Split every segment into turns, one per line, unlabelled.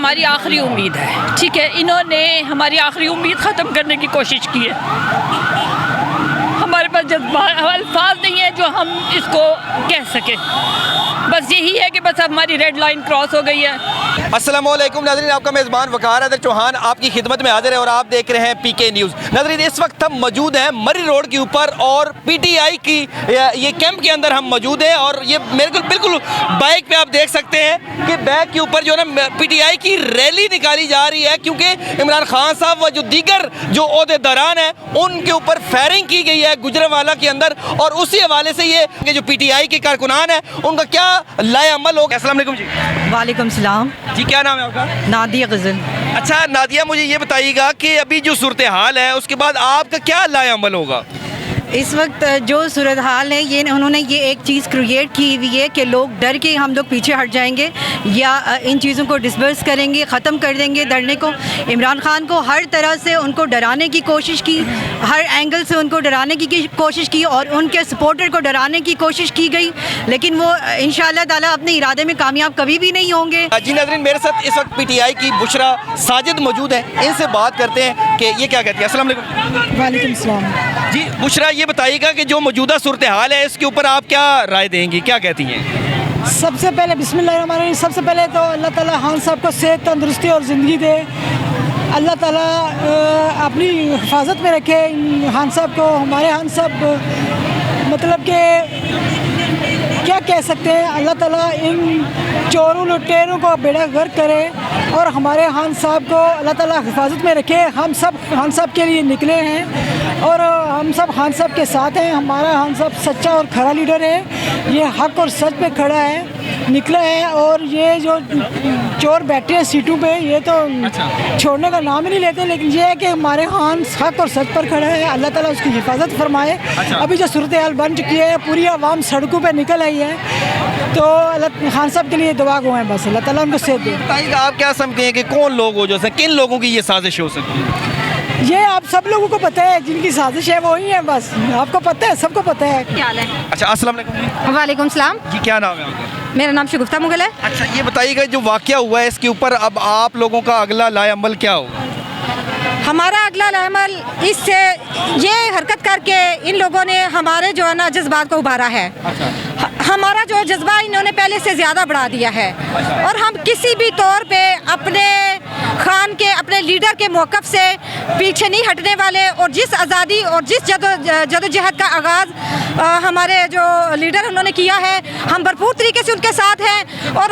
हमारी आखिरी उम्मीद है। ठीक है, इन्होंने हमारी आखिरी उम्मीद ख़त्म करने की कोशिश की है। हमारे पास अल्फाज नहीं है जो हम इसको कह सके। बस यही है कि बस हमारी रेड लाइन क्रॉस हो गई है।
अस्सलाम वालेकुम नाज़रीन, आपका मेज़बान वक़ार हैदर चौहान आपकी खिदमत में हाजिर है और आप देख रहे हैं पीके न्यूज़। नाज़रीन, इस वक्त हम मौजूद हैं मरी रोड के ऊपर और पीटीआई की ये कैंप के अंदर हम मौजूद हैं और ये मेरे को बिल्कुल बाइक पे आप देख सकते हैं कि बैग के ऊपर जो है ना पीटीआई की रैली निकाली जा रही है, क्योंकि इमरान खान साहब व जो दीगर जो ओहदेदारान हैं उनके ऊपर फायरिंग की गई है गुजरांवाला के अंदर, और उसी हवाले से ये जो पीटीआई के कारकुनान हैं उनका क्या लाए अमल होगा। अस्सलाम वालेकुम जी।
वालेकुम सलाम
जी, क्या नाम है आपका?
नादिया गज़ल।
अच्छा नादिया, मुझे ये बताइएगा कि अभी जो सूरत हाल है उसके बाद आपका क्या लाए अमल होगा?
इस वक्त जो सूरत हाल है ये उन्होंने ये एक चीज़ क्रिएट की हुई है कि लोग डर के हम लोग पीछे हट जाएंगे या इन चीज़ों को डिस्पर्स करेंगे, ख़त्म कर देंगे डरने को। इमरान खान को हर तरह से उनको डराने की कोशिश की, हर एंगल से उनको डराने की कोशिश की और उनके सपोर्टर को डराने की कोशिश की गई, लेकिन वो इंशाअल्लाह ताला अपने इरादे में कामयाब कभी भी नहीं होंगे।
जी नाज़रीन, मेरे साथ इस वक्त पीटीआई की बुशरा साजिद मौजूद है, इनसे बात करते हैं कि ये क्या कहती है। अस्सलाम वालेकुम।
वालेकुम सलाम।
जी बुशरा, ये बताइएगा कि जो मौजूदा सूरत हाल है इसके ऊपर आप क्या राय देंगी, क्या कहती हैं?
सबसे पहले बिस्मिल्लाहिर्रहमानिर्रहीम, सबसे पहले तो अल्लाह ताला खान साहब को सेहत, तंदुरुस्ती और ज़िंदगी दे। अल्लाह ताला अपनी हिफाजत में रखे खान साहब को। हमारे खान साहब मतलब कि क्या कह सकते हैं, अल्लाह ताला इन चोरों लुटेरों को बेड़ा गर्क करे और हमारे खान साहब को अल्लाह ताला हिफाजत में रखे। हम सब खान साहब के लिए निकले हैं और हम सब खान साहब के साथ हैं। हमारा खान साहब सच्चा और खरा लीडर है, ये हक और सच पे खड़ा है, निकला है। और ये जो चोर बैठे हैं सीटों पे, ये तो छोड़ने का नाम ही नहीं लेते, लेकिन ये है कि हमारे खान हक और सच पर खड़ा है। अल्लाह ताला उसकी हिफाजत फरमाए। अभी जो सूरत हाल बन चुकी है, पूरी आवाम सड़कों पे निकल आई है, तो अल्लाह खान साहब के लिए दुआ गो हैं, बस अल्लाह ताला उनको सेहत दे।
बताइएगा आप क्या समझते हैं कि कौन लोग हो, जो किन लोगों की ये साजिश हो सकती है?
ये आप सब लोगों को पता है, जिनकी साजिश है वही है, बस आपको पता है, सबको पता है।
क्या हाल है?
अच्छा, अस्सलाम वालेकुम।
वालेकुम सलाम।
जी, क्या नाम है आपका?
मेरा नाम शगुफ्ता मुगल है।
अच्छा, ये बताइएगा जो वाक़या हुआ है इसके ऊपर अब आप लोगों का अगला लाए अमल क्या होगा?
हमारा अगला अमल इससे ये हरकत करके इन लोगों ने हमारे जो है ना जज्बात को उभारा है। हमारा जो जज्बा इन्होंने पहले से ज़्यादा बढ़ा दिया है और हम किसी भी तौर पे अपने खान के, अपने लीडर के मौक़िफ़ से पीछे नहीं हटने वाले। और जिस आज़ादी और जिस जदोजहद का आगाज़ हमारे जो लीडर उन्होंने किया है, हम भरपूर तरीके से उनके साथ हैं और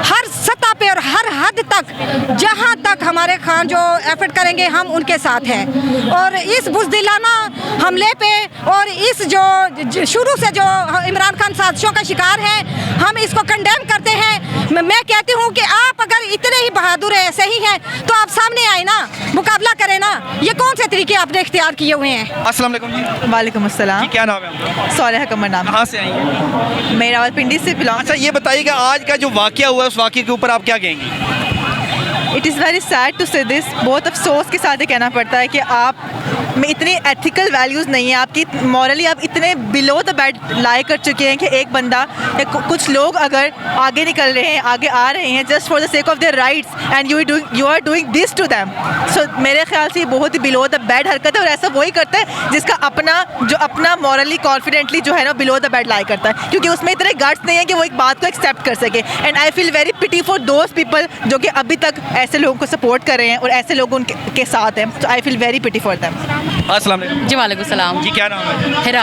हर सतह पे और हर हद तक जहाँ तक हमारे खान जो एफर्ट करेंगे हम उनके साथ हैं। और इस बुज़दिलाना हमले पे और इस जो शुरू से जो इमरान खान साजिशों का शिकार है, हम इसको कंडेम करते हैं। मैं कहती हूँ कि आप अगर इतने ही बहादुर है, सही हैं, तो आप सामने आए ना, मुकाबला करें ना। ये कौन से तरीके आपने इख्तियार किए हुए हैं?
अस्सलाम वालेकुम जी।
वालेकुम अस्सलाम।
क्या नाम है आपका?
सोलह कमर नाम।
कहाँ से आई हैं?
मैं रावलपिंडी से बिलोंग।
अच्छा, ये बताइएगा आज का जो वाक़या हुआ है उस वाक़ये के ऊपर आप क्या कहेंगी?
It is very sad to say this. बहुत अफसोस के साथ ये कहना पड़ता है कि आप में इतनी एथिकल वैल्यूज़ नहीं है, आपकी मॉरली आप इतने बिलो द बेड लाई कर चुके हैं कि एक बंदा या कुछ लोग अगर आगे निकल रहे हैं, आगे आ रहे हैं just for the sake of their rights and you are doing this to them. सो मेरे ख्याल से ये बहुत ही बिलो द बेड हरकत है और ऐसा वही करता है जिसका अपना मॉरली कॉन्फिडेंटली जो है ना बिलो द बेड लाई करता है, क्योंकि उसमें इतने गट्स नहीं है कि वो एक बात को एक्सेप्ट कर सके। And I feel very pity for those people जो कि अभी तक ऐसे लोगों को सपोर्ट कर रहे हैं और ऐसे लोग उनके साथ हैं। तो I feel very pity for them.
अस्सलाम वालेकुम।
जी वालेकुम सलाम।
जी, क्या नाम है?
हिरा।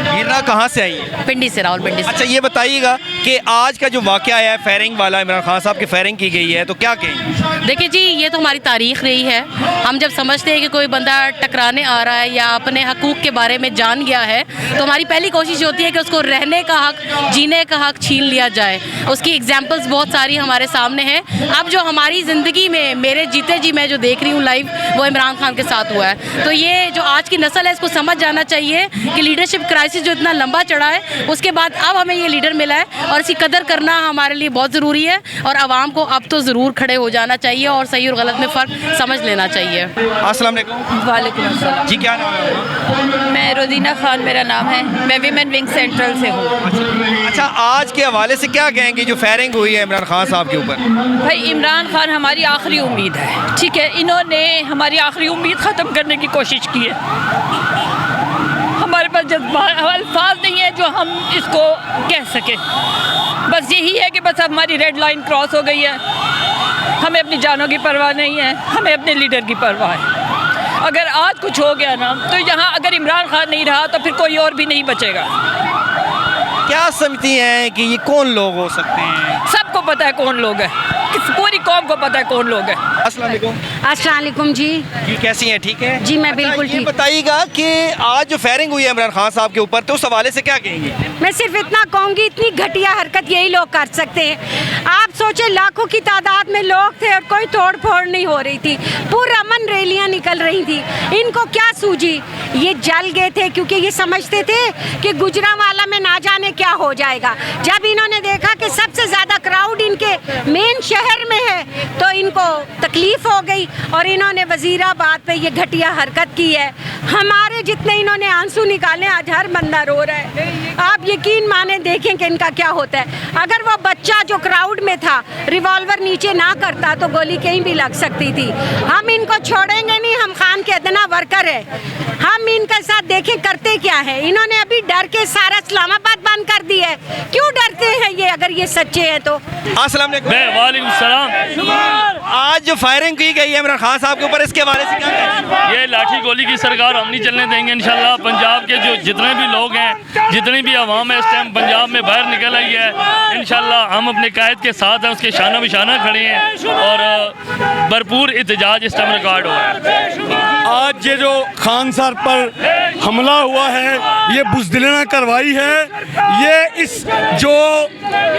हिरा कहाँ से आई है?
पिंडी से, रावलपिंडी से।
अच्छा, ये बताइएगा कि आज का जो वाक़या है फायरिंग वाला, इमरान खान साहब की फायरिंग की गई है, तो क्या कहेंगे?
देखिए जी, ये तो हमारी तारीख रही है। हम जब समझते हैं कि कोई बंदा टकराने आ रहा है या अपने हकूक़ के बारे में जान गया है, तो हमारी पहली कोशिश होती है कि उसको रहने का हक, जीने का हक छीन लिया जाए। उसकी एग्जाम्पल्स बहुत सारी हमारे सामने हैं। अब जो हमारी ज़िंदगी में मेरे जीते जी मैं जो देख रही हूँ लाइव, वो इमरान खान के साथ हुआ है। तो ये जो आज की नस्ल है इसको समझ जाना चाहिए कि लीडरशिप क्राइसिस जो इतना लंबा चढ़ा है उसके बाद अब हमें ये लीडर मिला है और इसकी कदर करना हमारे लिए बहुत ज़रूरी है और आवाम को अब तो ज़रूर खड़े हो जाना चाहिए और सही और गलत में फ़र्क समझ लेना चाहिए।
अस्सलाम वालेकुम।
वालेकुम अस्सलाम।
जी क्या नाम है आपका?
मैं रोजीना खान मेरा नाम है, मैं विमेन विंग सेंट्रल से हूँ।
अच्छा, आज के हवाले से क्या कहेंगे जो फायरिंग हुई है इमरान खान साहब के ऊपर?
भाई इमरान खान हमारी आखिरी उम्मीद है, ठीक है। इन्होंने हमारी आखिरी उम्मीद ख़त्म करने की कोशिश की है। हमारे पास अल्फाज नहीं है जो हम इसको कह सके। बस यही है कि बस अब हमारी रेड लाइन क्रॉस हो गई है। हमें अपनी जानों की परवाह नहीं है, हमें अपने लीडर की परवाह है। अगर आज कुछ हो गया ना तो यहाँ अगर इमरान खान नहीं रहा तो फिर कोई और भी नहीं बचेगा।
क्या समझती हैं कि ये कौन लोग हो सकते हैं?
सबको पता है कौन लोग हैं, पूरी कौम को पता है कौन लोग हैं।
अस्सलाम वालेकुम।
अस्सलाम वालेकुम जी।
जी कैसी हैं? ठीक है
जी, मैं बिल्कुल
ये
ठीक।
बताइएगा कि आज जो फायरिंग हुई है इमरान खान साहब के ऊपर, तो उस हवाले से क्या कहेंगे?
मैं सिर्फ इतना कहूँगी, इतनी घटिया हरकत यही लोग कर सकते हैं। आप सोचे लाखों की तादाद में लोग थे और कोई तोड़ फोड़ नहीं हो रही थी, पुरअमन रैलियां निकल रही थी। इनको क्या सूझी? ये जल गए थे क्योंकि ये समझते थे कि गुजरांवाला में ना जाने क्या हो जाएगा। जब इन्होंने देखा कि सबसे ज़्यादा क्राउड इनके मेन शहर में है तो इनको तकलीफ हो गई और इन्होंने वजीराबाद पे ये घटिया हरकत की है। हमारे जितने इन्होंने आंसू निकाले, आज हर बंदा रो रहा है। आप यकीन माने देखें कि इनका क्या होता है। अगर वो बच्चा जो क्राउड में था रिवॉल्वर नीचे ना करता तो गोली कहीं भी लग सकती थी। हम इनको छोड़ेंगे नहीं, हम खान के अदना वर्कर है। हम इनके साथ देखें करते क्या है। इन्होंने अभी डर के सारा इस्लामाबाद बंद कर दिया है। क्यों डरते हैं ये, अगर ये सच्चे हैं तो?
अस्सलाम वालेकुम।
वालेकुम सलाम।
आज जो फायरिंग की गई है इमरान खान साहब के ऊपर, इसके बारे में क्या कहेंगे?
ये लाठी गोली की सरकार हम नहीं चलने देंगे इंशाल्लाह। पंजाब के जो जितने भी लोग हैं, जितनी भी आवाम है इस टाइम पंजाब में बाहर निकल आई है, इंशाल्लाह हम अपने कायद के साथ हैं, उसके शाना बिशाना खड़े हैं और भरपूर एहतजाज इस टाइम रिकॉर्ड हुआ है।
आज ये जो खान साहब पर हमला हुआ है, ये बुज़दिलाना कार्रवाई है। ये इस जो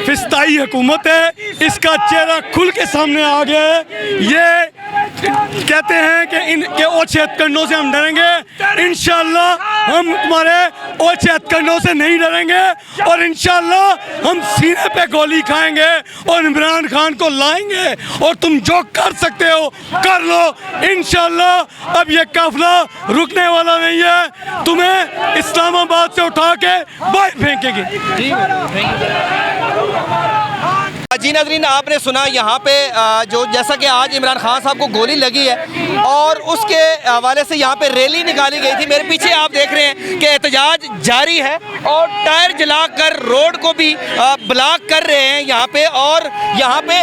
फिस्ताई हुकूमत है इसका चेहरा खुल के सामने आ गया है। ये कहते हैं कि इनके ओछे हथकंडों से हम डरेंगे। इंशाल्लाह हम तुम्हारे ओछे हथकंडों से नहीं डरेंगे और इंशाल्लाह हम सीने पे गोली खाएंगे और इमरान खान को लाएंगे और तुम जो कर सकते हो कर लो। इंशाल्लाह अब ये काफिला रुकने वाला नहीं है, तुम्हें इस्लामाबाद से उठा के बाहर फेंकेंगे।
जी नाज़रीन, आपने सुना यहाँ पे जो जैसा कि आज इमरान खान साहब को गोली लगी है और उसके हवाले से यहाँ पे रैली निकाली गई थी। मेरे पीछे आप देख रहे हैं कि एहतजाज जारी है और टायर जलाकर रोड को भी ब्लॉक कर रहे हैं यहाँ पे। और यहाँ पे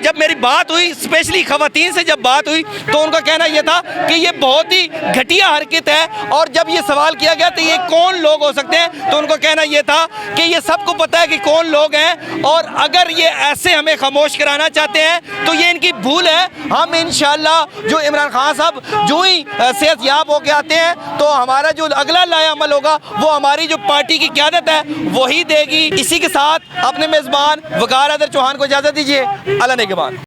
जब मेरी बात हुई, स्पेशली ख़वातीन से जब बात हुई, तो उनका कहना यह था कि ये बहुत ही घटिया हरकत है। और जब ये सवाल किया गया तो ये कौन लोग हो सकते हैं, तो उनका कहना यह था कि ये सबको पता है कि कौन लोग हैं और अगर ये ऐसे हमें खामोश कराना चाहते हैं तो ये इनकी भूल है। हम इंशाल्लाह जो इमरान खान साहब जो ही सेहतयाब होकर आते हैं तो हमारा जो अगला लाया अमल होगा वो हमारी जो पार्टी की क़यादत है वही देगी। इसी के साथ अपने मेज़बान वकार हैदर चौहान को इजाज़त दीजिए। अल्लाह नेगहबान।